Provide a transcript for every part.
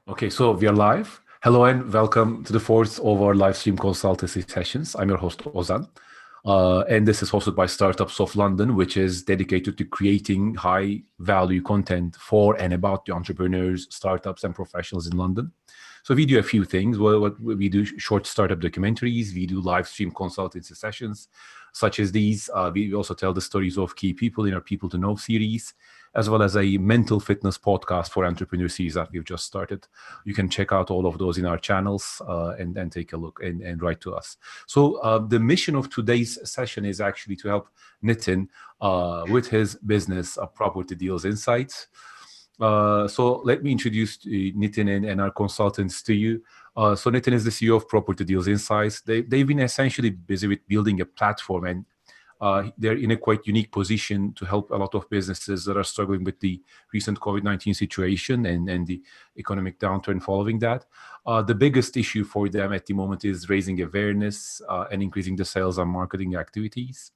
Okay, so we are live. Hello and welcome to the fourth of our live stream consultancy sessions. I'm your host, Ozan. And this is hosted by Startups of London, which is dedicated to creating high value content for and about the entrepreneurs, startups, and professionals in London. So we do a few things. Well, what we do short startup documentaries, we do live stream consultancy sessions, such as these. We also tell the stories of key people in our People to Know series, as well as a mental fitness podcast for entrepreneur series that we've just started. You can check out all of those in our channels and take a look and write to us. So the mission of today's session is actually to help Nitin with his business, Property Deals Insights. So let me introduce Nitin and our consultants to you. So Nitin is the CEO of Property Deals Insights. They've been essentially busy with building a platform, and they're in a quite unique position to help a lot of businesses that are struggling with the recent COVID-19 situation and the economic downturn following that. The biggest issue for them at the moment is raising awareness and increasing the sales and marketing activities.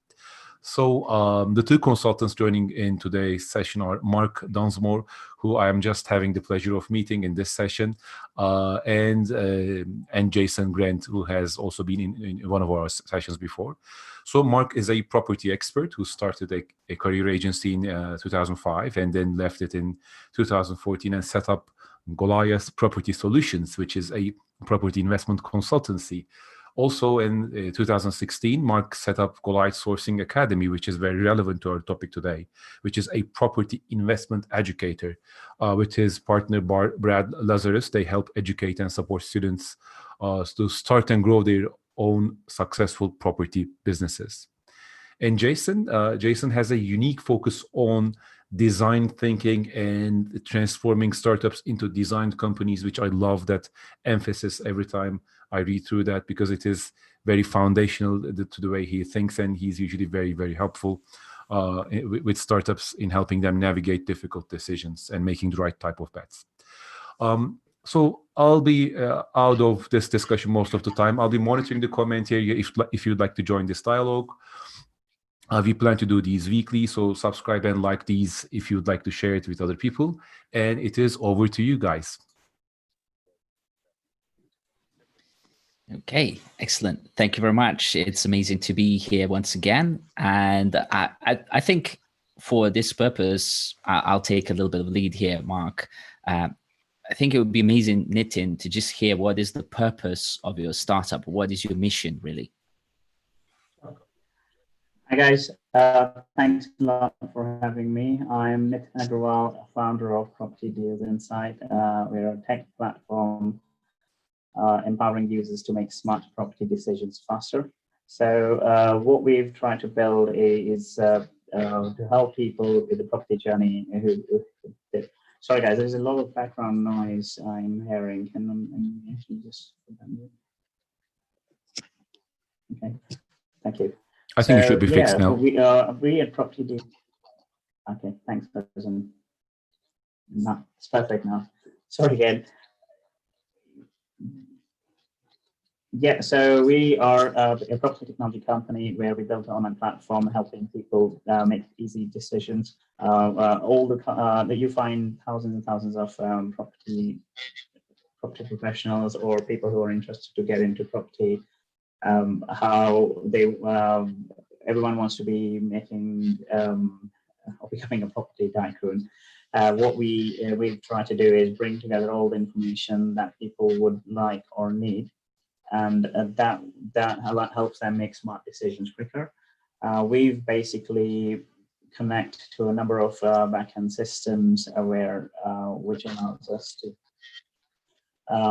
So the two consultants joining in today's session are Mark Dunsmore, who I am just having the pleasure of meeting in this session, and Jason Grant, who has also been in one of our sessions before. So Mark is a property expert who started a career agency in 2005 and then left it in 2014 and set up Goliath Property Solutions, which is a property investment consultancy. Also in 2016, Mark set up Goliath Sourcing Academy, which is very relevant to our topic today, which is a property investment educator. With his partner, Brad Lazarus, they help educate and support students to start and grow their own successful property businesses. And Jason has a unique focus on design thinking and transforming startups into designed companies, which I love that emphasis every time I read through that, because it is very foundational to the way he thinks, and he's usually very, very helpful with startups in helping them navigate difficult decisions and making the right type of bets. So I'll be out of this discussion most of the time. I'll be monitoring the comment area if you'd like to join this dialogue. We plan to do these weekly, so subscribe and like these if you'd like to share it with other people. And it is over to you guys. Okay, excellent. Thank you very much. It's amazing to be here once again. And I think for this purpose, I'll take a little bit of lead here, Mark. I think it would be amazing, Nitin, to just hear what is the purpose of your startup? What is your mission, really? Hi, guys. Thanks a lot for having me. I'm Nitin Aggarwal, founder of Property Deals Insight. We're a tech platform empowering users to make smart property decisions faster. So what we've tried to build is to help people with the property journey. Sorry, guys, there's a lot of background noise I'm hearing. Can I actually just put that mute? Okay, thank you. I think it should be fixed now. We at Property Deals. Okay, thanks, President. No, it's perfect now. Sorry again. Yeah, so we are a property technology company where we built an online platform helping people make easy decisions. All that you find thousands and thousands of property professionals or people who are interested to get into property. How they everyone wants to be making or becoming a property tycoon. What we try to do is bring together all the information that people would like or need, and that helps them make smart decisions quicker. We've basically connect to a number of backend systems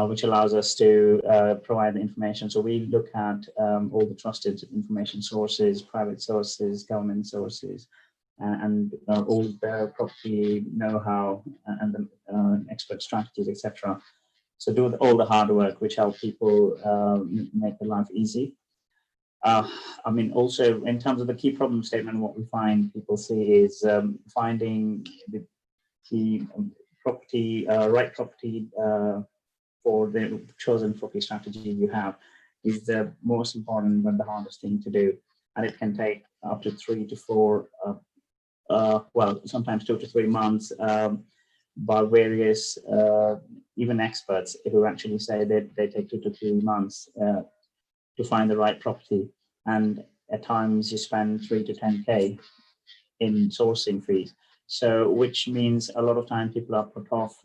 which allows us to provide the information. So we look at all the trusted information sources, private sources, government sources, and all the property know-how and the expert strategies, etc. So do all the hard work, which help people make their life easy. I mean, also in terms of the key problem statement, what we find people see is finding the key property, right property for the chosen property strategy you have is the most important and the hardest thing to do. And it can take up to 3 to 4, well, sometimes 2 to 3 months by various even experts who actually say that they take 2 to 3 months to find the right property, and at times you spend 3 to 10K in sourcing fees. So, which means a lot of time people are put off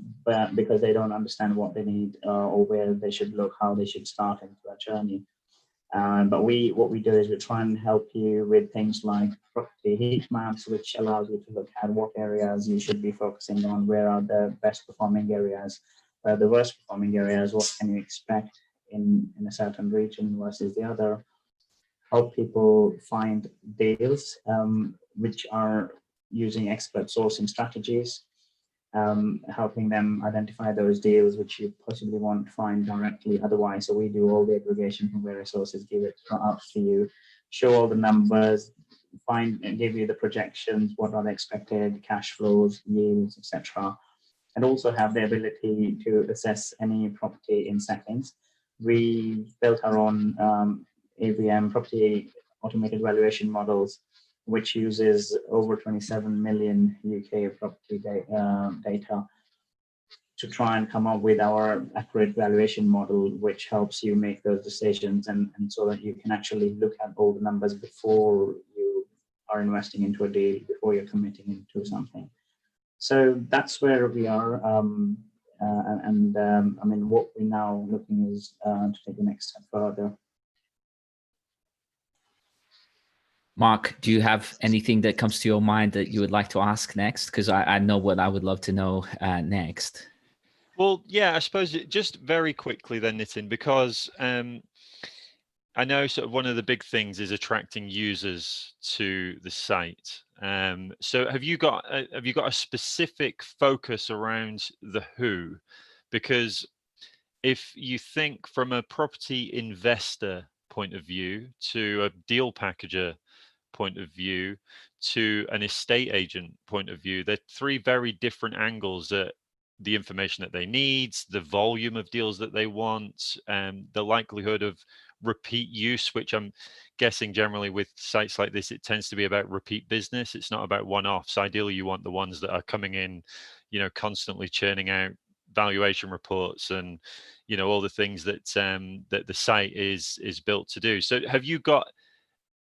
because they don't understand what they need or where they should look, how they should start into that journey. But what we do is we try and help you with things like property heat maps, which allows you to look at what areas you should be focusing on, where are the best performing areas, where are the worst performing areas, what can you expect in a certain region versus the other. Help people find deals which are using expert sourcing strategies, helping them identify those deals which you possibly won't find directly otherwise. So we do all the aggregation from various sources, give it out to you, show all the numbers, find and give you the projections, what are the expected cash flows, yields, etc. And also have the ability to assess any property in seconds. We built our own AVM, property automated valuation models, which uses over 27 million UK property data to try and come up with our accurate valuation model, which helps you make those decisions and so that you can actually look at all the numbers before you are investing into a deal, before you're committing into something. So that's where we are. I mean, what we're now looking is to take the next step further. Mark, do you have anything that comes to your mind that you would like to ask next? Because I know what I would love to know next. Well, yeah, I suppose just very quickly then, Nitin, because I know sort of one of the big things is attracting users to the site. So have you got a specific focus around the who? Because if you think from a property investor point of view to a deal packager point of view to an estate agent point of view, they're three very different angles that the information that they need, the volume of deals that they want, the likelihood of repeat use, which I'm guessing generally with sites like this, it tends to be about repeat business. It's not about one-offs. Ideally, you want the ones that are coming in, constantly churning out valuation reports and, all the things that that the site is built to do. So have you got,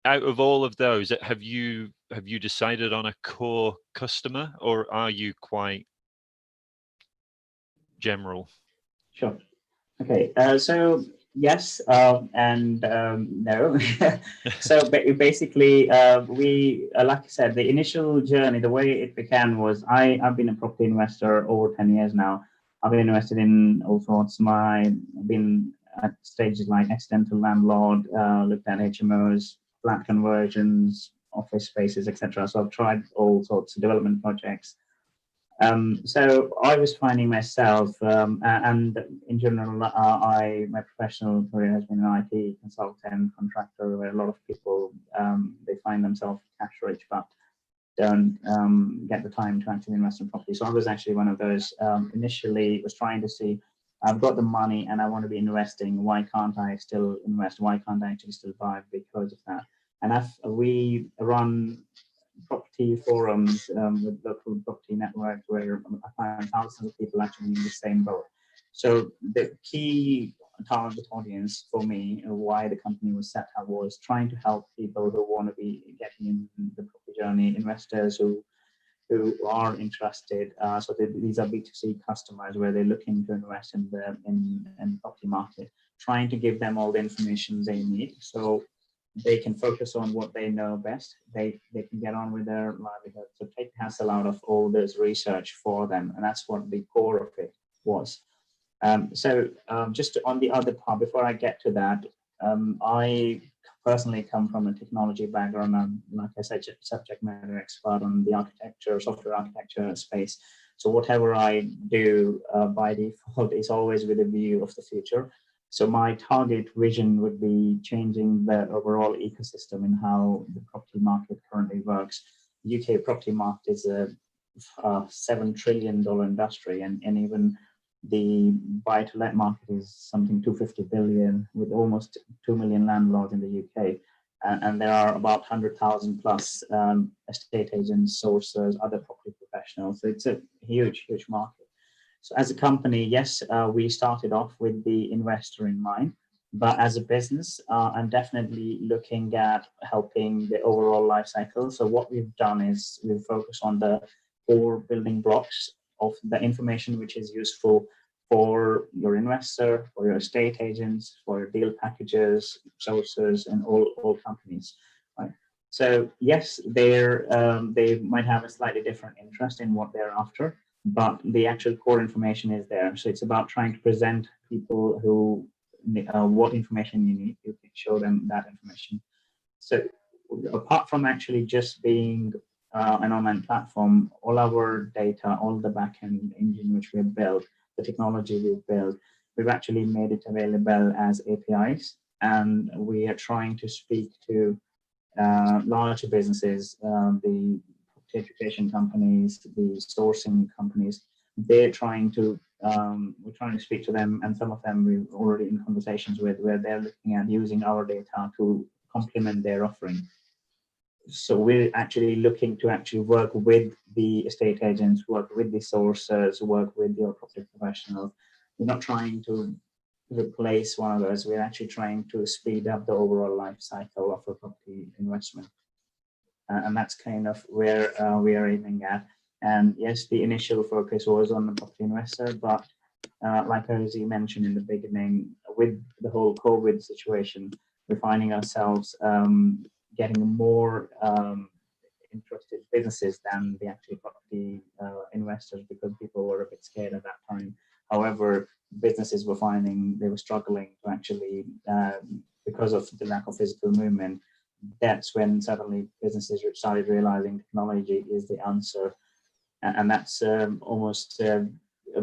out of all of those, have you decided on a core customer, or are you quite general? Sure. Okay. So yes and no. So basically, we, like I said, the initial journey, the way it began was I've been a property investor over 10 years now. I've been invested in all sorts. I've been at stages like accidental landlord, looked at HMOs, flat conversions, office spaces, etc. So I've tried all sorts of development projects. So I was finding myself, and in general, my professional career has been an IT consultant, contractor, where a lot of people, they find themselves cash rich, but don't get the time to actually invest in property. So I was actually one of those. Initially, was trying to see, I've got the money and I want to be investing. Why can't I still invest? Why can't I actually still buy because of that? And we run property forums with local property networks where I find thousands of people actually in the same boat. So the key target audience for me, why the company was set up, was trying to help people who want to be getting in the property journey, investors who are interested. So these are B2C customers where they're looking to invest in the property market, trying to give them all the information they need so they can focus on what they know best. They can get on with their livelihood. So take the hassle out of all this research for them. And that's what the core of it was. Just on the other part, before I get to that, I personally come from a technology background. I'm, like I said, subject matter expert on the architecture, software architecture space. So whatever I do by default is always with a view of the future. So my target vision would be changing the overall ecosystem in how the property market currently works. The UK property market is a $7 trillion industry, and even the buy-to-let market is something 250 billion, with almost 2 million landlords in the UK. And there are about 100,000 plus estate agents, sourcers, other property professionals. So it's a huge, huge market. So as a company, yes, we started off with the investor in mind, but as a business, I'm definitely looking at helping the overall life cycle. So what we've done is we've focused on the core building blocks of the information which is useful for your investor, for your estate agents, for your deal packages, sources, and all companies. Right? So yes, they might have a slightly different interest in what they're after, but the actual core information is there. So it's about trying to present people who what information you need. You can show them that information. So apart from actually just being an online platform, all our data, all the backend engine which we've built, the technology we've built, we've actually made it available as APIs, and we are trying to speak to larger businesses, the education companies, the sourcing companies. They're trying to we're trying to speak to them, and some of them we're already in conversations with, where they're looking at using our data to complement their offering. So we're actually looking to actually work with the estate agents, work with the sources, work with your property professionals. We're not trying to replace one of those. We're actually trying to speed up the overall life cycle of a property investment. And that's kind of where we are aiming at. And yes, the initial focus was on the property investor, but like Ozzy mentioned in the beginning, with the whole COVID situation, we're finding ourselves getting more interested businesses than the actual property investors, because people were a bit scared at that time. However, businesses were finding they were struggling to actually, because of the lack of physical movement. That's when suddenly businesses started realizing technology is the answer. And that's almost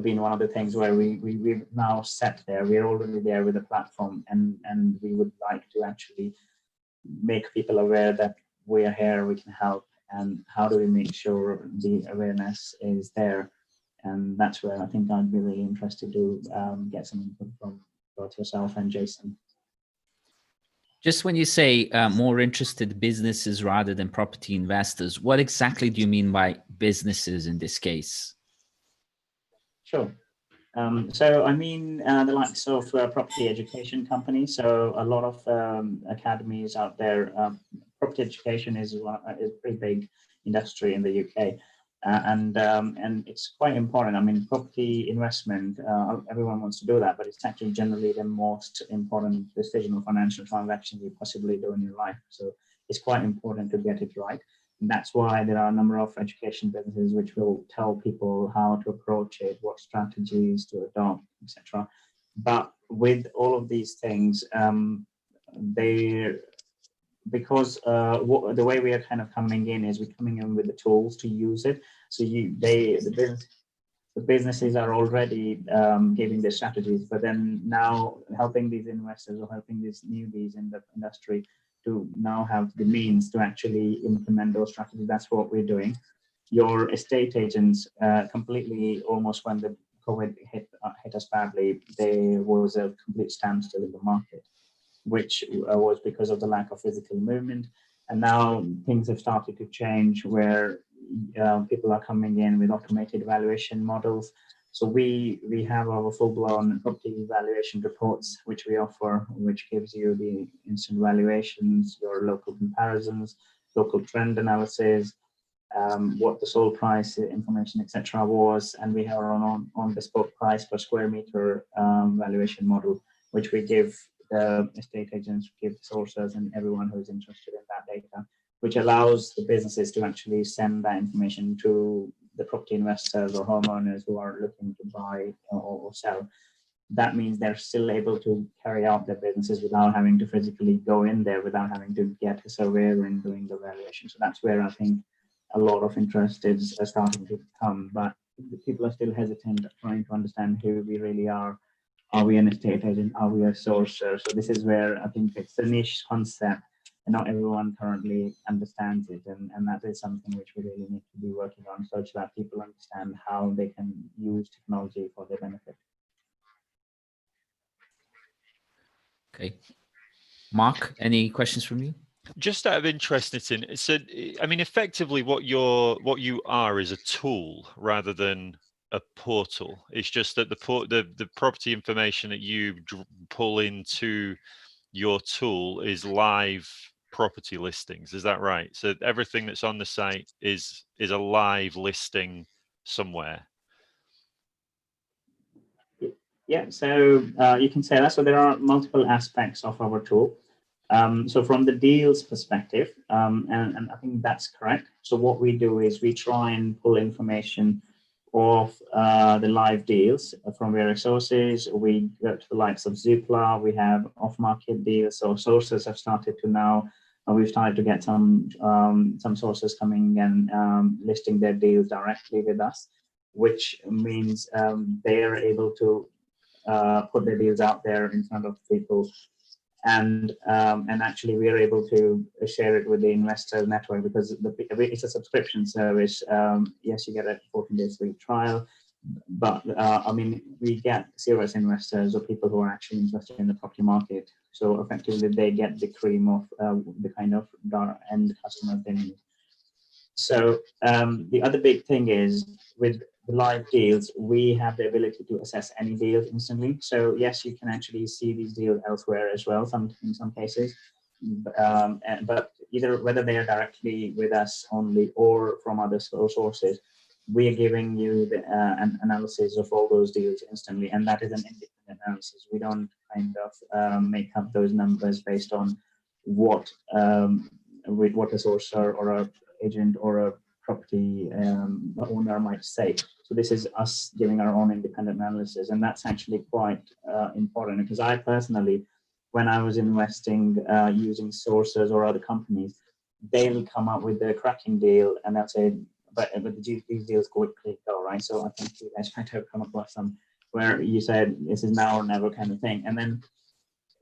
been one of the things where we've now set there. We're already there with a platform, and we would like to actually make people aware that we are here, we can help, and how do we make sure the awareness is there. And that's where I think I'd be really interested to get some input from both yourself and Jason. Just when you say more interested businesses rather than property investors, what exactly do you mean by businesses in this case? Sure. So I mean the likes of property education companies. So a lot of academies out there. Property education is a pretty big industry in the UK. And it's quite important. I mean, property investment, everyone wants to do that, but it's actually generally the most important decision or financial transaction you possibly do in your life. So it's quite important to get it right. And that's why there are a number of education businesses which will tell people how to approach it, what strategies to adopt, etc. But with all of these things, because the way we are kind of coming in is we're coming in with the tools to use it. So the businesses are already giving their strategies, but then now helping these investors or helping these newbies in the industry to now have the means to actually implement those strategies. That's what we're doing. Your estate agents completely, almost when the COVID hit us badly, there was a complete standstill in the market, which was because of the lack of physical movement. And now things have started to change, where people are coming in with automated valuation models. So we have our full-blown property valuation reports, which we offer, which gives you the instant valuations, your local comparisons, local trend analysis, what the sold price information, etc. was. And we have our own on bespoke price per square meter valuation model, which we give the estate agents, give the sources, and everyone who's interested in that data, which allows the businesses to actually send that information to the property investors or homeowners who are looking to buy or sell. That means they're still able to carry out their businesses without having to physically go in there, without having to get a surveyor in doing the valuation. So that's where I think a lot of interest is starting to come, but people are still hesitant, trying to understand who we really are. Are we an estate agent? Are we a sourcer? So this is where I think it's a niche concept, and not everyone currently understands it. And that is something which we really need to be working on, such that people understand how they can use technology for their benefit. Okay. Mark, any questions from you? Just out of interest, Nitin, so I mean, effectively, what you are is a tool rather than a portal. It's just that the property information that you pull into your tool is live property listings. Is that right? So everything that's on the site is a live listing somewhere. Yeah, so you can say that. So there are multiple aspects of our tool. So from the deals perspective, and I think that's correct. So what we do is we try and pull information of the live deals from various sources. We go to the likes of Zoopla. We have off-market deals. So sources have started to now. We've started to get some sources coming and listing their deals directly with us, which means they are able to put their deals out there in front of people, and actually we are able to share it with the investor network, because it's a subscription service. Yes, you get a 14 days free trial, but I mean, we get serious investors or people who are actually interested in the property market. So effectively, they get the cream of the kind of end customers they need. So the other big thing is with the live deals, we have the ability to assess any deal instantly. So yes, you can actually see these deals elsewhere as well, in some cases. But either whether they are directly with us only or from other sources, we are giving you the, an analysis of all those deals instantly, and that is an independent analysis. We don't kind of make up those numbers based on what what a source or a agent or a property owner might say. So this is us giving our own independent analysis, and that's actually quite important, because I personally, when I was investing using sources or other companies, they'll come up with the cracking deal and they'll say, but these deals quickly go, right? So I think you guys might have come across some where you said this is now or never kind of thing, and then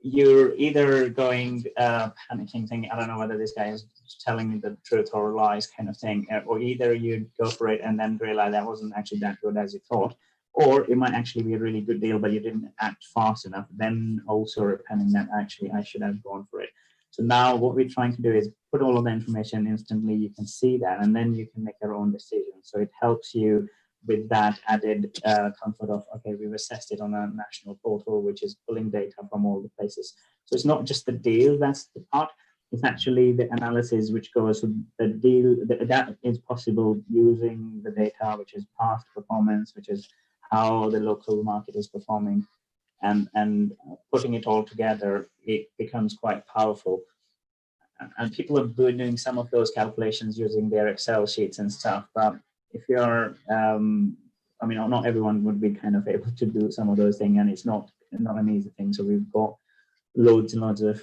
you're either going panicking, thinking, I don't know whether this guy is telling me the truth or lies kind of thing, or either you go for it and then realize that wasn't actually that good as you thought, or it might actually be a really good deal, but you didn't act fast enough, then also repenting that actually I should have gone for it. So now what we're trying to do is put all of the information instantly. You can see that, and then you can make your own decision. So it helps you with that added comfort of, okay, we've assessed it on a national portal, which is pulling data from all the places. So it's not just the deal that's the part, it's actually the analysis which goes with the deal. That is possible using the data, which is past performance, which is how the local market is performing, and putting it all together, it becomes quite powerful. And people are doing some of those calculations using their Excel sheets and stuff, but if you're, I mean, not everyone would be kind of able to do some of those things, and it's not an easy thing. So we've got loads and loads of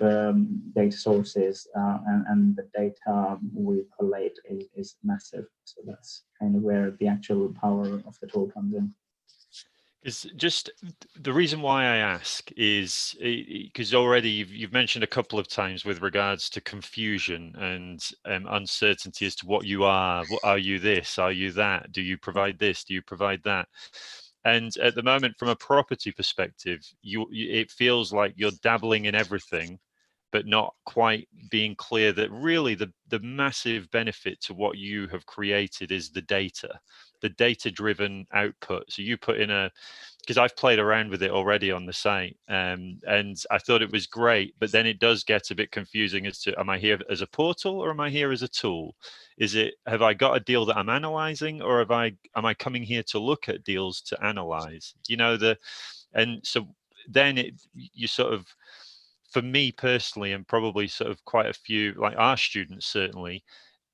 data sources, and the data we collate is massive. So that's kind of where the actual power of the tool comes in. It's just the reason why I ask is because already you've mentioned a couple of times with regards to confusion and uncertainty as to what you are. Are you this? Are you that? Do you provide this? Do you provide that? And at the moment, from a property perspective, it feels like you're dabbling in everything, but not quite being clear that really the massive benefit to what you have created is the data-driven output. So you put in because I've played around with it already on the site, and I thought it was great, but then it does get a bit confusing as to, am I here as a portal or am I here as a tool? Have I got a deal that I'm analyzing, or am I coming here to look at deals to analyze? And so then you sort of, for me personally, and probably sort of quite a few, like our students certainly,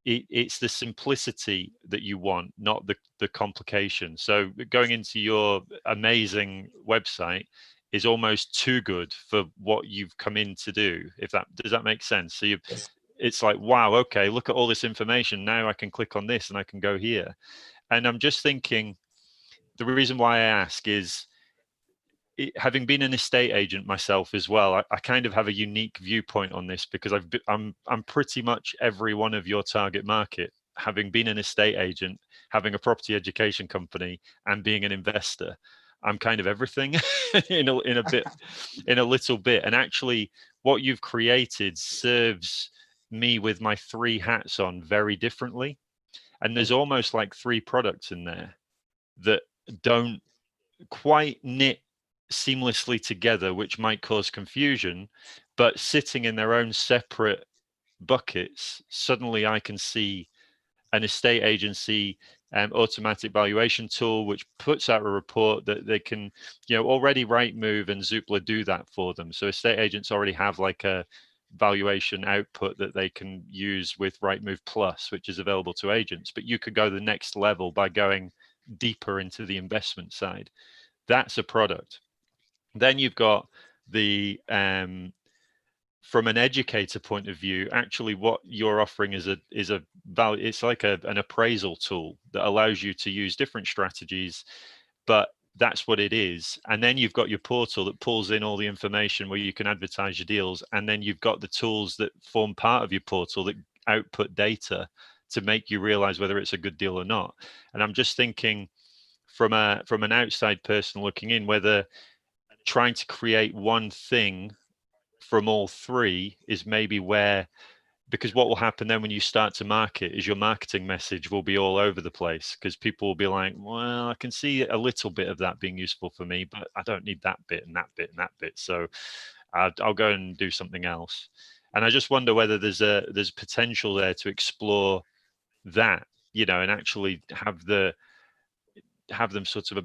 it's the simplicity that you want, not the complication. So going into your amazing website is almost too good for what you've come in to do. Does that make sense? So it's like, wow, okay, look at all this information. Now I can click on this and I can go here. And I'm just thinking, the reason why I ask is, having been an estate agent myself as well, I kind of have a unique viewpoint on this, because I'm pretty much every one of your target market, having been an estate agent, having a property education company, and being an investor. I'm kind of everything in a little bit. And actually, what you've created serves me with my three hats on very differently. And there's almost like three products in there that don't quite knit seamlessly together, which might cause confusion, but sitting in their own separate buckets, suddenly I can see an estate agency automatic valuation tool, which puts out a report that they can, already Rightmove and Zoopla do that for them. So estate agents already have like a valuation output that they can use with Rightmove Plus, which is available to agents. But you could go the next level by going deeper into the investment side. That's a product. Then you've got the from an educator point of view, actually what you're offering is a value. It's like an appraisal tool that allows you to use different strategies, but that's what it is. And then you've got your portal that pulls in all the information where you can advertise your deals, and then you've got the tools that form part of your portal that output data to make you realize whether it's a good deal or not. And I'm just thinking from an outside person looking in, whether trying to create one thing from all three is maybe where, because what will happen then when you start to market is your marketing message will be all over the place, because people will be like, well, I can see a little bit of that being useful for me, but I don't need that bit and that bit and that bit, so I'll go and do something else. And I just wonder whether there's potential there to explore that, and actually have them sort of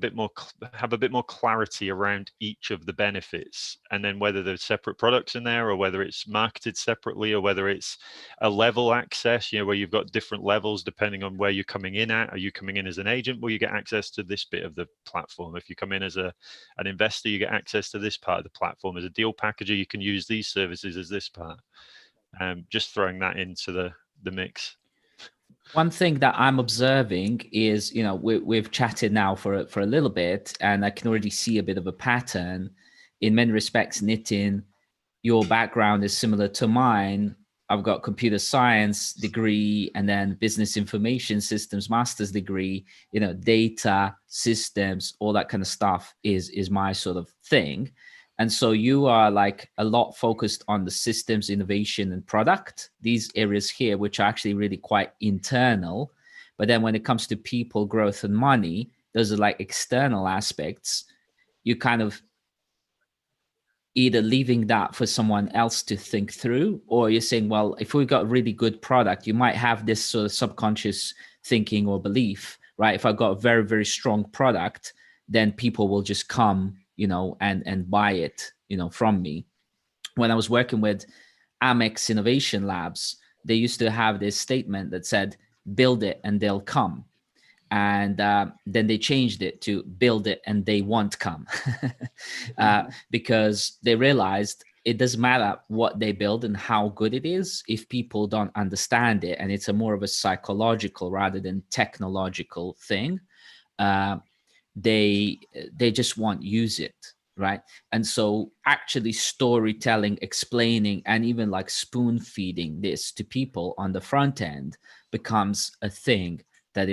have a bit more clarity around each of the benefits, and then whether there's separate products in there, or whether it's marketed separately, or whether it's a level access, where you've got different levels depending on where you're coming in at. Are you coming in as an agent? Well, you get access to this bit of the platform. If you come in as an investor, you get access to this part of the platform. As a deal packager, you can use these services as this part. Just throwing that into the mix. One thing that I'm observing is, we've chatted now for a little bit, and I can already see a bit of a pattern. In many respects, Nitin, your background is similar to mine. I've got computer science degree and then business information systems master's degree. Data systems, all that kind of stuff is my sort of thing. And so you are like a lot focused on the systems, innovation, and product, these areas here, which are actually really quite internal. But then when it comes to people, growth, and money, those are like external aspects. You kind of either leaving that for someone else to think through, or you're saying, well, if we got a really good product, you might have this sort of subconscious thinking or belief, right? If I've got a very, very strong product, then people will just come and buy it, from me. When I was working with Amex Innovation Labs, they used to have this statement that said, build it and they'll come. And then they changed it to build it and they won't come. Because they realized it doesn't matter what they build and how good it is if people don't understand it. And it's a more of a psychological rather than technological thing. They just won't use it, right? And so actually storytelling, explaining, and even like spoon feeding this to people on the front end becomes a thing that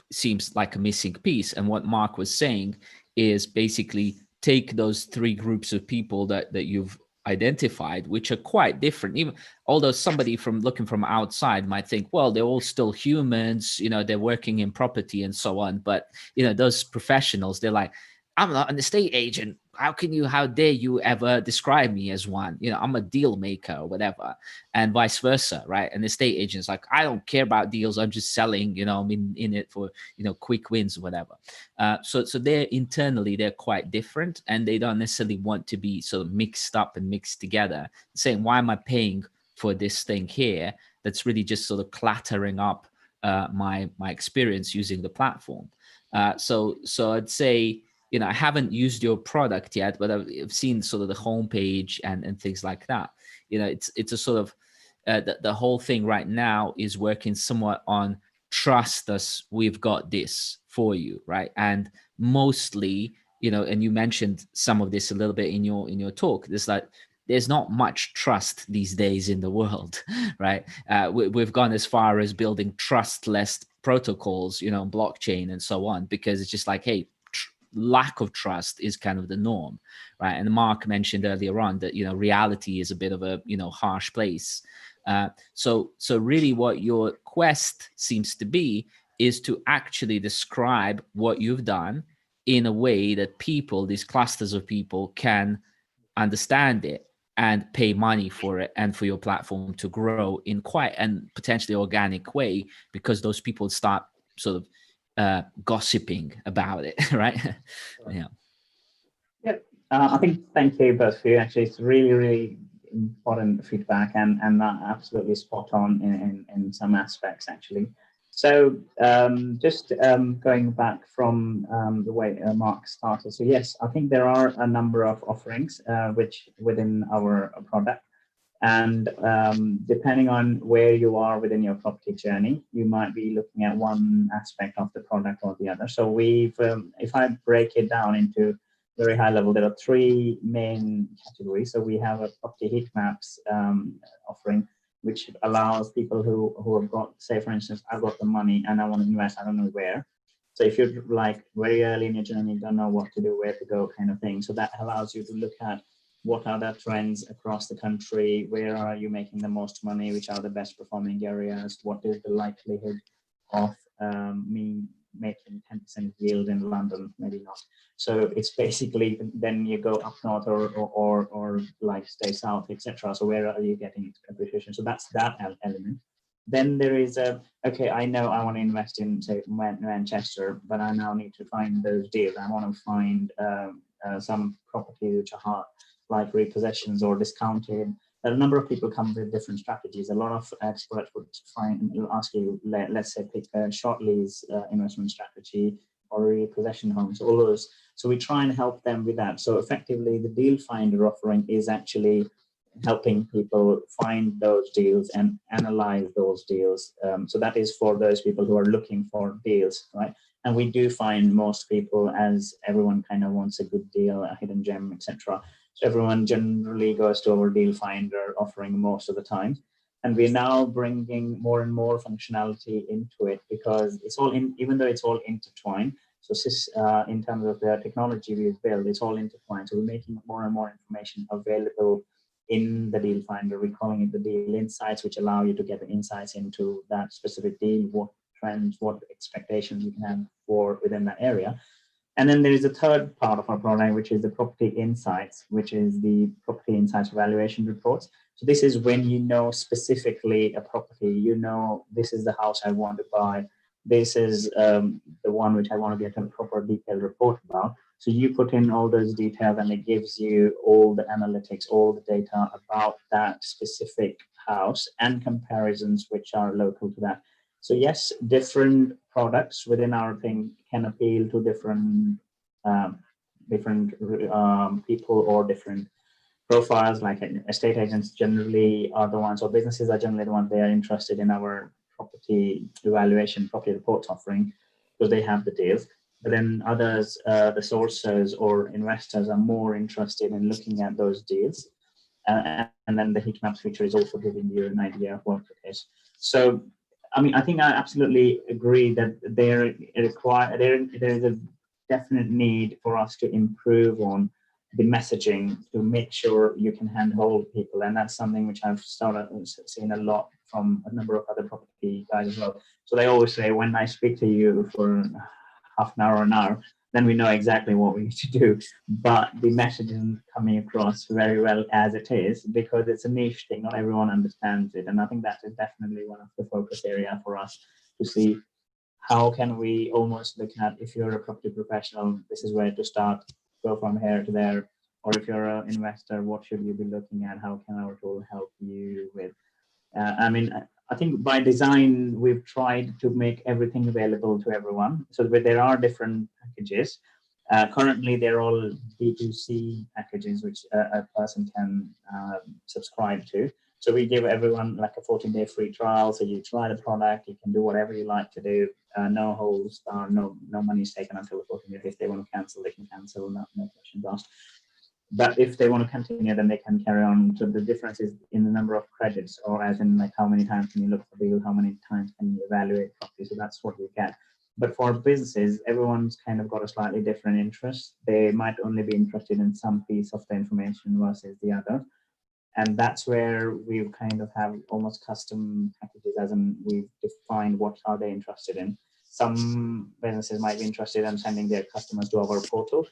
seems like a missing piece. And what Mark was saying is basically take those three groups of people that you've identified, which are quite different. Even although somebody looking from outside might think, well, they're all still humans, they're working in property and so on. But those professionals, they're like, I'm not an estate agent. How dare you ever describe me as one? I'm a deal maker or whatever, and vice versa, right? And the estate agent's like, I don't care about deals. I'm just selling, I'm in it for, quick wins or whatever. So they're internally, they're quite different, and they don't necessarily want to be sort of mixed up and mixed together, saying, why am I paying for this thing here that's really just sort of clattering up my experience using the platform? So I'd say, I haven't used your product yet, but I've seen sort of the homepage and things like that. It's a sort of the whole thing right now is working somewhat on trust us, we've got this for you, right? And mostly, and you mentioned some of this a little bit in your talk. There's not much trust these days in the world, right? We've gone as far as building trustless protocols, blockchain and so on, because it's just like, hey, lack of trust is kind of the norm, right? And Mark mentioned earlier on that reality is a bit of a harsh place. So really, what your quest seems to be is to actually describe what you've done in a way that people, these clusters of people, can understand it and pay money for it, and for your platform to grow in quite and potentially organic way, because those people start sort of gossiping about it, right? Yeah. Yeah, I think thank you both for you. Actually, it's really, really important feedback, and absolutely spot on in some aspects actually. So just going back from the way Mark started. So yes, I think there are a number of offerings which within our product. And depending on where you are within your property journey, you might be looking at one aspect of the product or the other. So we've, if I break it down into very high level, there are three main categories. So we have a property heat maps offering, which allows people who have got, say for instance, I've got the money and I want to invest, I don't know where. So if you're like very early in your journey, don't know what to do, where to go kind of thing. So that allows you to look at what are the trends across the country, where are you making the most money, which are the best performing areas, what is the likelihood of me making 10% yield in London, maybe not. So it's basically, then you go up north or like stay south, etc. So where are you getting appreciation? So that's that element. Then there is okay, I know I want to invest in, say, Manchester, but I now need to find those deals. I want to find some properties which are hard, like repossessions or discounted. A number of people come with different strategies. A lot of experts would ask you, let's say, pick a short lease investment strategy or repossession homes, all those. So we try and help them with that. So effectively, the deal finder offering is actually helping people find those deals and analyze those deals. So that is for those people who are looking for deals, right? And we do find most people, as everyone kind of wants a good deal, a hidden gem, etc. So everyone generally goes to our deal finder offering most of the time. And we're now bringing more and more functionality into it, because it's all in, even though it's all intertwined. So in terms of the technology we've built, it's all intertwined. So we're making more and more information available in the deal finder. We're calling it the deal insights, which allow you to get the insights into that specific deal, what trends, what expectations you can have for within that area. And then there is a third part of our product, which is the property insights, which is the property insights evaluation reports. So this is when you know specifically a property, you know, this is the house I want to buy. This is the one which I want to get a proper detailed report about. So you put in all those details and it gives you all the analytics, all the data about that specific house and comparisons which are local to that. So yes, different products within our thing can appeal to different people or different profiles. Like estate agents generally are the ones, or businesses are generally the ones, they are interested in our property evaluation, property reports offering, because they have the deals. But then others, the sources or investors, are more interested in looking at those deals. And then the heat maps feature is also giving you an idea of what it is. So, I mean, I think I absolutely agree that there is a definite need for us to improve on the messaging to make sure you can handhold people. And that's something which I've started seeing a lot from a number of other property guys as well. So they always say, when I speak to you for half an hour or an hour, then we know exactly what we need to do. But the message isn't coming across very well as it is, because it's a niche thing. Not everyone understands it. And I think that is definitely one of the focus area for us to see how can we almost look at, if you're a property professional, this is where to start, go from here to there. Or if you're an investor, what should you be looking at? How can our tool help you with? I mean, I think by design, we've tried to make everything available to everyone. So there are different packages. Currently, they're all B2C packages, which a person can subscribe to. So we give everyone like a 14-day free trial. So you try the product, you can do whatever you like to do. No holds, no money is taken until the 14 days. If they want to cancel, they can cancel, no questions asked. But if they want to continue, then they can carry on. So the difference is in the number of credits, or as in like how many times can you look for the deal, how many times can you evaluate property. So that's what you get. But for businesses, everyone's kind of got a slightly different interest. They might only be interested in some piece of the information versus the other. And that's where we kind of have almost custom packages, as in we've defined what are they interested in. some businesses might be interested in sending their customers to our portal.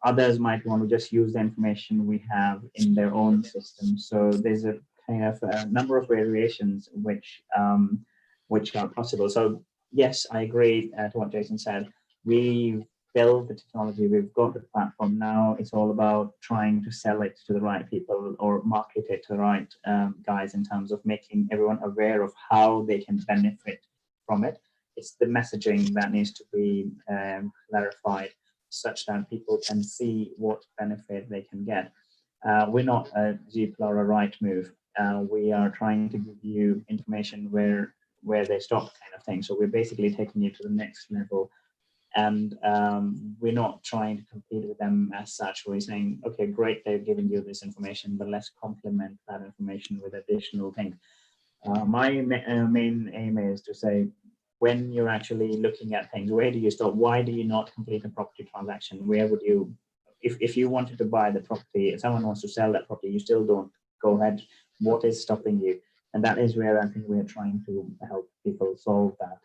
Others might want to just use the information we have in their own system. So there's a kind of a number of variations which are possible. So yes, I agree to what Jason said. We build the technology, we've got the platform now. It's all about trying to sell it to the right people or market it to the right guys in terms of making everyone aware of how they can benefit from it. It's the messaging that needs to be clarified such that people can see what benefit they can get. We're not a Zoopla or a Rightmove. We are trying to give you information where they stop, kind of thing. So we're basically taking you to the next level. And we're not trying to compete with them as such. We're saying, okay, great, they're giving you this information, but let's complement that information with additional things. My main aim is to say, when you're actually looking at things, where do you stop? Why do you not complete a property transaction? Where would you, if you wanted to buy the property, if someone wants to sell that property, you still don't go ahead. What is stopping you? And that is where I think we're trying to help people solve that.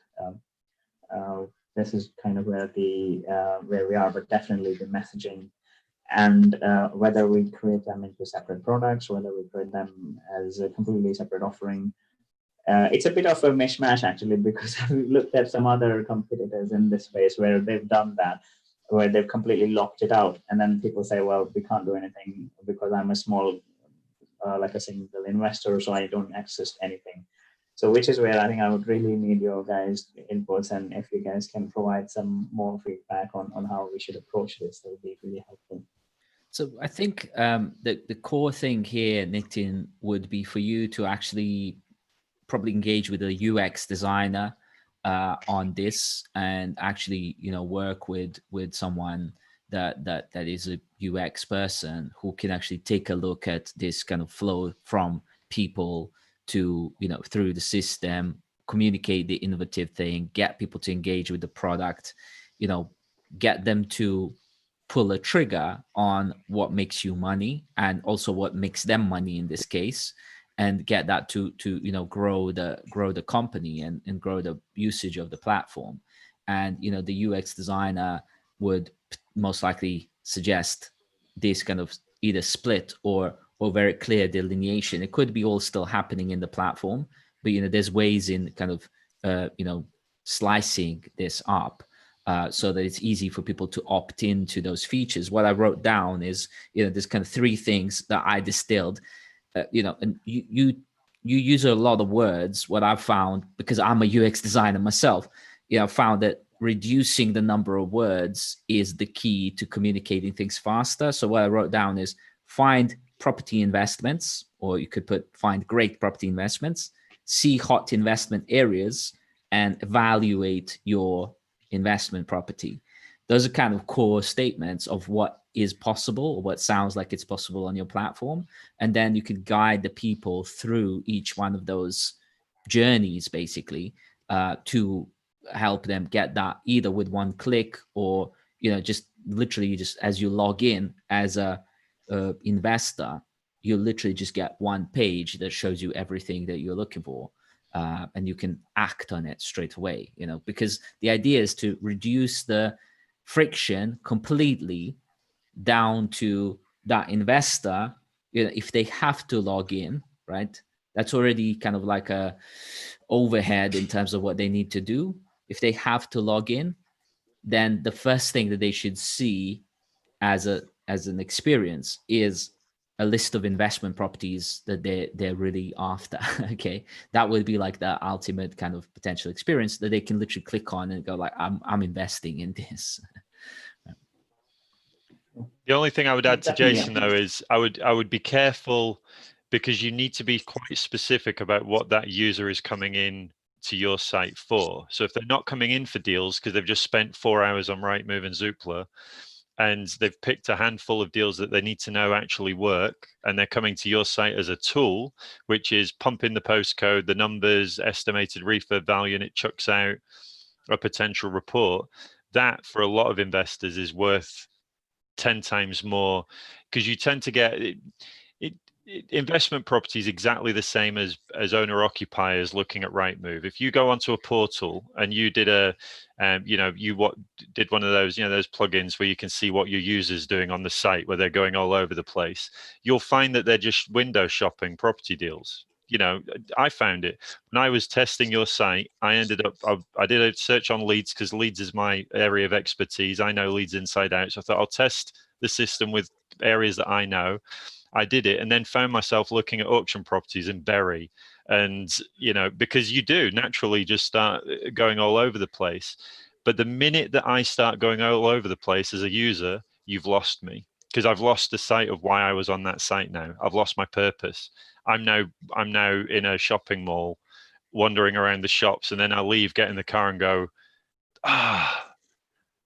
This is kind of where we are, but definitely the messaging and whether we create them into separate products, whether we create them as a completely separate offering. It's a bit of a mishmash actually, because I've looked at some other competitors in this space where they've done that, where they've completely locked it out. And then people say, well, we can't do anything because I'm a small, like a single investor, so I don't access anything. So which is where I think I would really need your guys' inputs, and if you guys can provide some more feedback on how we should approach this, that would be really helpful. So I think the core thing here, Nitin, would be for you to actually probably engage with a UX designer on this, and actually, work with someone that is a UX person who can actually take a look at this kind of flow from people to, through the system, communicate the innovative thing, get people to engage with the product, get them to pull a trigger on what makes you money and also what makes them money in this case, and get that to grow the company and grow the usage of the platform. And the UX designer would most likely suggest this kind of either split or very clear delineation. It could be all still happening in the platform, but there's ways in kind of slicing this up so that it's easy for people to opt into those features. What I wrote down is there's kind of three things that I distilled. And you use a lot of words. What I've found, because I'm a UX designer myself, found that reducing the number of words is the key to communicating things faster. So what I wrote down is find property investments, or you could find great property investments, see hot investment areas, and evaluate your investment property. Those are kind of core statements of what is possible, or what sounds like it's possible on your platform. And then you can guide the people through each one of those journeys, basically, to help them get that either with one click, or, just literally just as you log in as a investor, you literally just get one page that shows you everything that you're looking for. And you can act on it straight away, because the idea is to reduce the friction completely down to that investor. If they have to log in, right, that's already kind of like a overhead in terms of what they need to do. If they have to log in, then the first thing that they should see as an experience is a list of investment properties that they're really after. Okay, that would be like the ultimate kind of potential experience that they can literally click on and go like, I'm investing in this. The only thing I would add to Jason though is I would be careful, because you need to be quite specific about what that user is coming in to your site for. So if they're not coming in for deals because they've just spent 4 hours on Rightmove and Zoopla, and they've picked a handful of deals that they need to know actually work, and they're coming to your site as a tool, which is pumping the postcode, the numbers, estimated refurb value, and it chucks out a potential report, that for a lot of investors is worth 10 times more, because you tend to get investment property is exactly the same as owner occupiers looking at Rightmove. If you go onto a portal and you did did one of those, those plugins where you can see what your users doing on the site, where they're going all over the place, you'll find that they're just window shopping property deals. I found it when I was testing your site. I did a search on Leeds, because Leeds is my area of expertise. I know Leeds inside out, so I thought I'll test the system with areas that I know. I did it, and then found myself looking at auction properties in Bury, and because you do naturally just start going all over the place. But the minute that I start going all over the place as a user, you've lost me, because I've lost the sight of why I was on that site. Now I've lost my purpose. I'm now in a shopping mall, wandering around the shops, and then I leave, get in the car, and go, I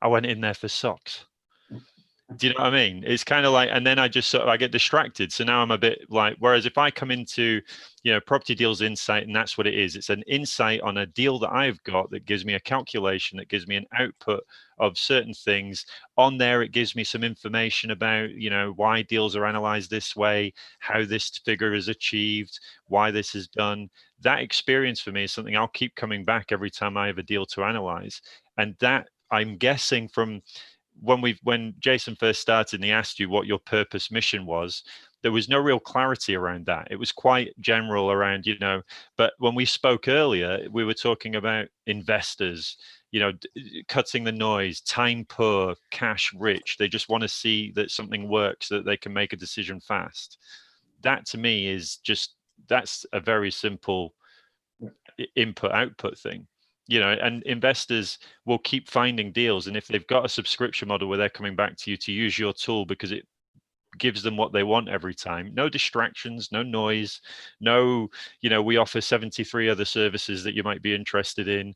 went in there for socks. Do you know what I mean? It's kind of like, and then I just I get distracted. So now I'm a bit like, whereas if I come into, Property Deals Insight, and that's what it is. It's an insight on a deal that I've got that gives me a calculation, that gives me an output of certain things. On there, it gives me some information about, why deals are analyzed this way, how this figure is achieved, why this is done. That experience for me is something I'll keep coming back every time I have a deal to analyze. And that, I'm guessing, from when Jason first started and he asked you what your purpose mission was, there was no real clarity around that. It was quite general around, but when we spoke earlier, we were talking about investors, cutting the noise, time poor, cash rich. They just want to see that something works, so that they can make a decision fast. That to me is that's a very simple input output thing. And investors will keep finding deals. And if they've got a subscription model where they're coming back to you to use your tool because it gives them what they want every time, no distractions, no noise, no, we offer 73 other services that you might be interested in.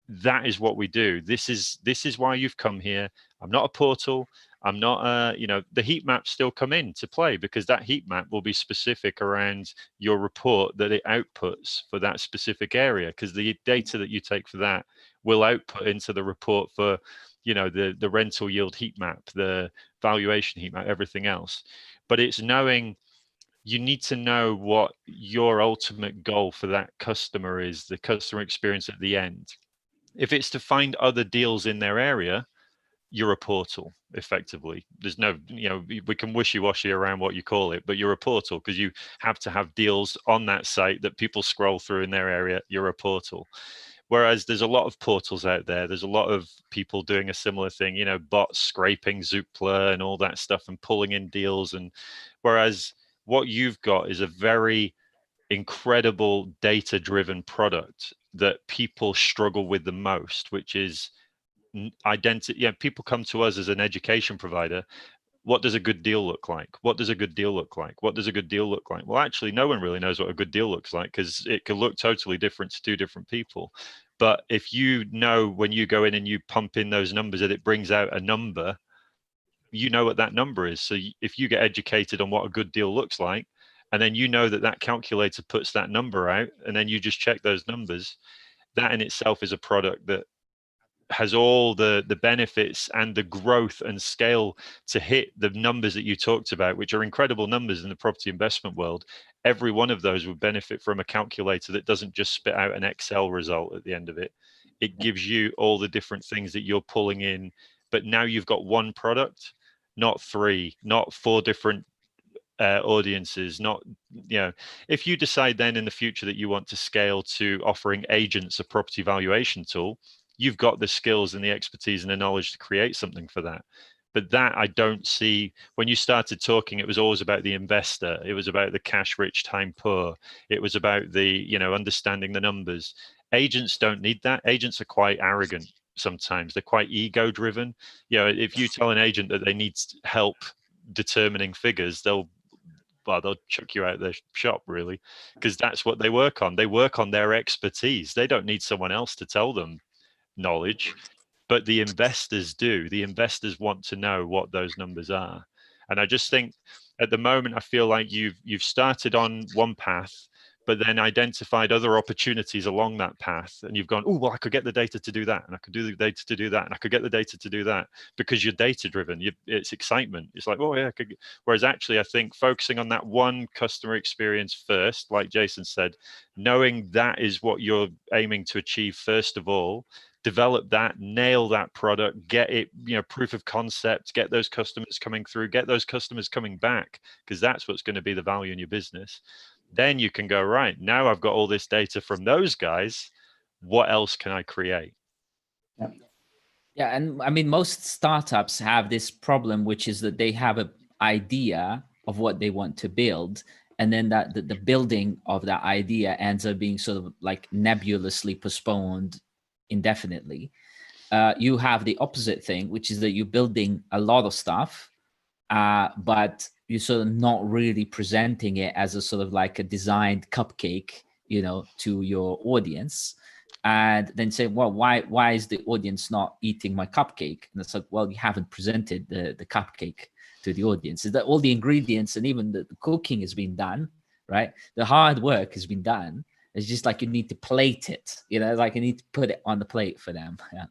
That is what we do. This is why you've come here. I'm not a portal. I'm not, the heat maps still come into play, because that heat map will be specific around your report that it outputs for that specific area, because the data that you take for that will output into the report for, the rental yield heat map, the valuation heat map, everything else. But it's knowing, you need to know what your ultimate goal for that customer is, the customer experience at the end. If it's to find other deals in their area, you're a portal, effectively. There's no, we can wishy-washy around what you call it, but you're a portal because you have to have deals on that site that people scroll through in their area. You're a portal. Whereas there's a lot of portals out there. There's a lot of people doing a similar thing, bots scraping Zoopla and all that stuff and pulling in deals. And whereas what you've got is a very incredible data-driven product that people struggle with the most, which is identity. People come to us as an education provider. What does a good deal look like? What does a good deal look like? What does a good deal look like? Well, actually, no one really knows what a good deal looks like, because it could look totally different to two different people. But if you know, when you go in and you pump in those numbers, that it brings out a number, you know what that number is. So if you get educated on what a good deal looks like, and then that calculator puts that number out, and then you just check those numbers, that in itself is a product that has all the benefits and the growth and scale to hit the numbers that you talked about, which are incredible numbers in the property investment world. Every one of those would benefit from a calculator that doesn't just spit out an Excel result at the end of it. It gives you all the different things that you're pulling in, but now you've got one product, not three, not four different audiences. Not, if you decide then in the future that you want to scale to offering agents a property valuation tool, you've got the skills and the expertise and the knowledge to create something for that. But that, I don't see, when you started talking, it was always about the investor. It was about the cash rich, time poor. It was about the, understanding the numbers. Agents don't need that. Agents are quite arrogant sometimes. They're quite ego driven. If you tell an agent that they need help determining figures, they'll chuck you out of their shop, really, because that's what they work on. They work on their expertise. They don't need someone else to tell them knowledge, but the investors do. The investors want to know what those numbers are. And I just think at the moment, I feel like you've started on one path, but then identified other opportunities along that path, and you've gone, oh, well, I could get the data to do that, and I could do the data to do that, and I could get the data to do that, because you're data driven. It's excitement. It's like, oh yeah, I could. Whereas actually, I think focusing on that one customer experience first, like Jason said, knowing that is what you're aiming to achieve first of all, develop that, nail that product, get it, proof of concept, get those customers coming through, get those customers coming back, because that's what's going to be the value in your business. Then you can go, right, now I've got all this data from those guys. What else can I create? Yeah, and I mean, most startups have this problem, which is that they have an idea of what they want to build, and then that the building of that idea ends up being sort of like nebulously postponed indefinitely. You have the opposite thing, which is that you're building a lot of stuff, but you're sort of not really presenting it as a sort of like a designed cupcake, to your audience. And then say, well, why is the audience not eating my cupcake? And it's like, well, you haven't presented the cupcake to the audience. Is that all the ingredients and even the cooking has been done, right? The hard work has been done. It's just like you need to plate it, like you need to put it on the plate for them. Yeah.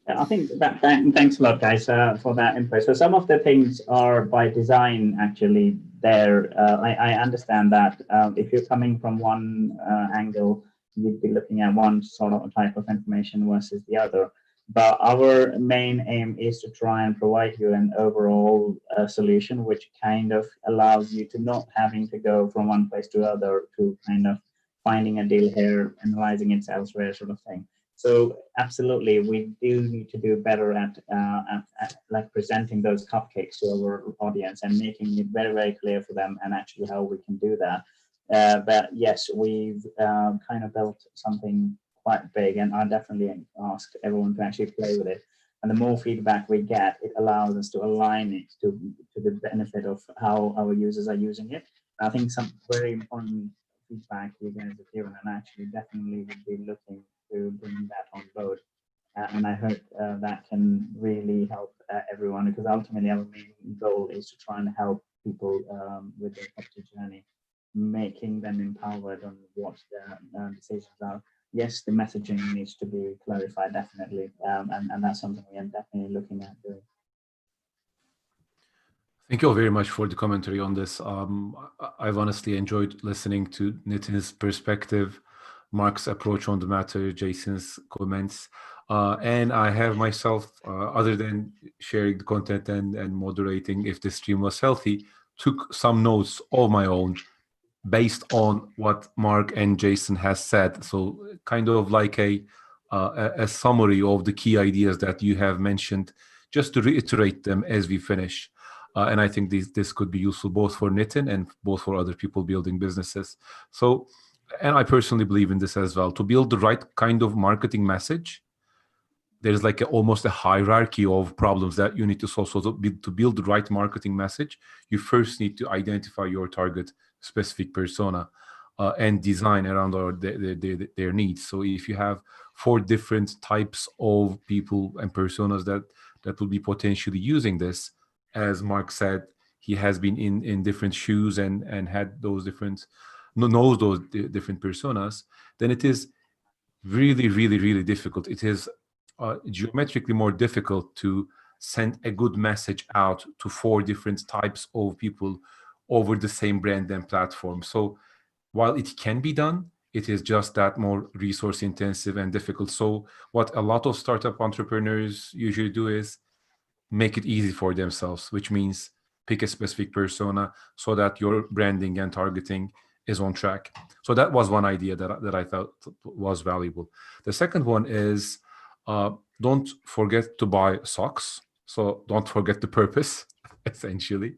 I think thanks a lot, guys, for that input. So some of the things are by design, actually, there. I understand that if you're coming from one angle, you'd be looking at one sort of type of information versus the other. But our main aim is to try and provide you an overall solution, which kind of allows you to not having to go from one place to other to kind of finding a deal here, analyzing it elsewhere, sort of thing. So absolutely, we do need to do better at like presenting those cupcakes to our audience and making it very, very clear for them, and actually how we can do that. But yes, we've kind of built something quite big, and I definitely asked everyone to actually play with it. And the more feedback we get, it allows us to align it to the benefit of how our users are using it. I think some very important feedback you guys have given, and actually definitely would be looking to bring that on board. And I hope that can really help everyone, because ultimately our main goal is to try and help people with their property journey, making them empowered on what their decisions are. Yes, the messaging needs to be clarified, definitely, and that's something we are definitely looking at doing. Thank you all very much for the commentary on this. I've honestly enjoyed listening to Nitin's perspective, Mark's approach on the matter, Jason's comments, and I have myself, other than sharing the content and moderating if the stream was healthy, took some notes of my own based on what Mark and Jason has said. So kind of like a summary of the key ideas that you have mentioned, just to reiterate them as we finish. And I think this could be useful both for Nitin and both for other people building businesses. So, and I personally believe in this as well. To build the right kind of marketing message, there's like almost a hierarchy of problems that you need to solve. So to build the right marketing message, you first need to identify your target specific persona and design around their needs. So if you have 4 different types of people and personas that will be potentially using this, as Mark said, he has been in different shoes and had those different, knows those different personas, then it is really, really, really difficult. It is geometrically more difficult to send a good message out to 4 different types of people over the same brand and platform. So while it can be done, it is just that more resource intensive and difficult. So what a lot of startup entrepreneurs usually do is make it easy for themselves, which means pick a specific persona so that your branding and targeting is on track. So that was one idea that I thought was valuable. The second one is don't forget to buy socks. So don't forget the purpose, essentially.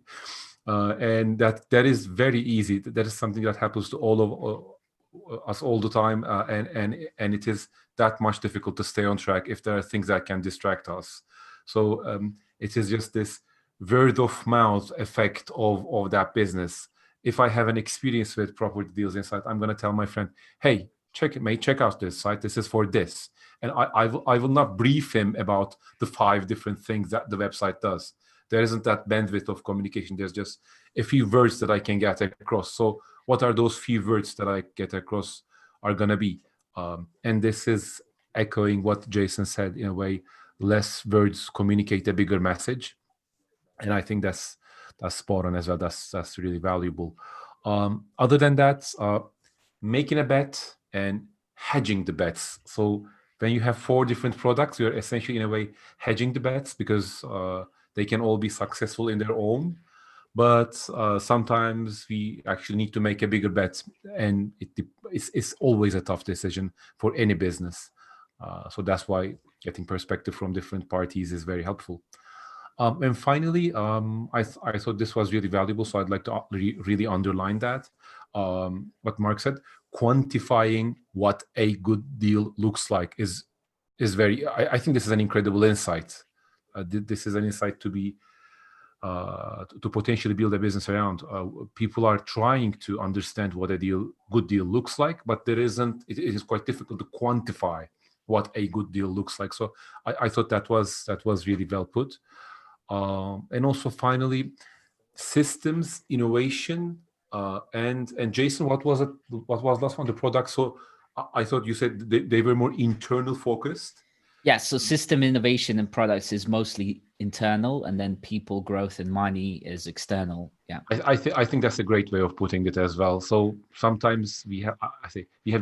And that is very easy. That is something that happens to all of us all the time, and it is that much difficult to stay on track if there are things that can distract us. So it is just this word of mouth effect of that business. If I have an experience with property deals inside, I'm going to tell my friend, hey, check out this site. This is for this. And I will not brief him about the 5 different things that the website does. There isn't that bandwidth of communication. There's just a few words that I can get across. So what are those few words that I get across are going to be. And this is echoing what Jason said in a way, less words communicate a bigger message. And I think that's spot on as well. That's really valuable. Other than that, making a bet and hedging the bets. So when you have 4 different products, you're essentially in a way hedging the bets because they can all be successful in their own. But sometimes we actually need to make a bigger bet, and it's always a tough decision for any business. So that's why getting perspective from different parties is very helpful. And finally, I thought this was really valuable, so I'd like to really underline that. What Mark said, quantifying what a good deal looks like is very. I think this is an incredible insight. This is an insight to be to potentially build a business around. People are trying to understand what a good deal looks like, but there isn't. It is quite difficult to quantify what a good deal looks like. So I thought that was really well put. And also finally, systems innovation and Jason, what was it? What was last one? The product. So I thought you said they were more internal focused. Yeah, so system innovation and products is mostly internal, and then people, growth, and money is external. Yeah, I think that's a great way of putting it as well. So sometimes we have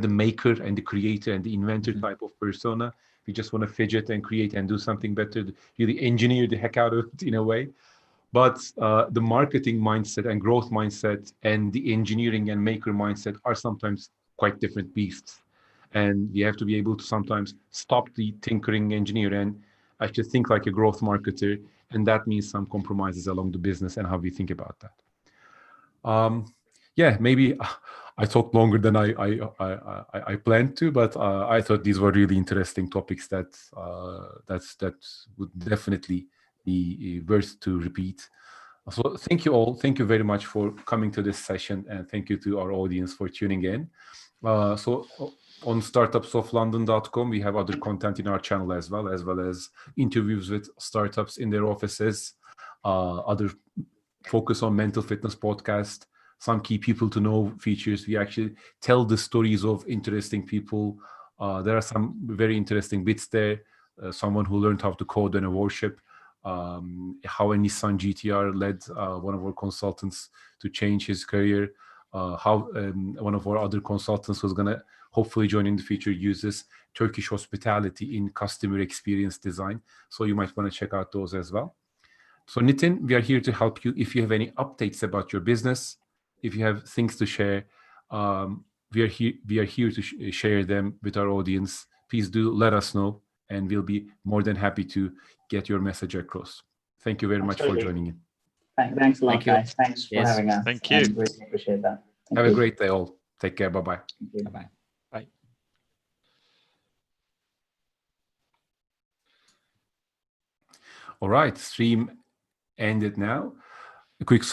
the maker and the creator and the inventor type of persona. We just want to fidget and create and do something better. You the engineer the heck out of it in a way. But the marketing mindset and growth mindset and the engineering and maker mindset are sometimes quite different beasts. And we have to be able to sometimes stop the tinkering engineer and actually think like a growth marketer. And that means some compromises along the business and how we think about that. Yeah, maybe I talked longer than I planned to, but I thought these were really interesting topics that would definitely be worth to repeat. So thank you all. Thank you very much for coming to this session, and thank you to our audience for tuning in. So on startupsoflondon.com, we have other content in our channel as well as interviews with startups in their offices, other focus on mental fitness podcast, some key people to know features. We actually tell the stories of interesting people. There are some very interesting bits there. Someone who learned how to code in a worship, how a Nissan GTR led one of our consultants to change his career, how one of our other consultants who's going to hopefully join in the future uses Turkish hospitality in customer experience design. So you might want to check out those as well. So Nitin, we are here to help you. If you have any updates about your business, if you have things to share, we are here to share them with our audience. Please do let us know, and we'll be more than happy to get your message across. Thank you very much for joining in. Thanks a lot, guys. Thanks for having us. Thank you. Really appreciate that. Have a great day all. Take care. Bye-bye. Bye-bye. Bye. All right, stream ended now. A quick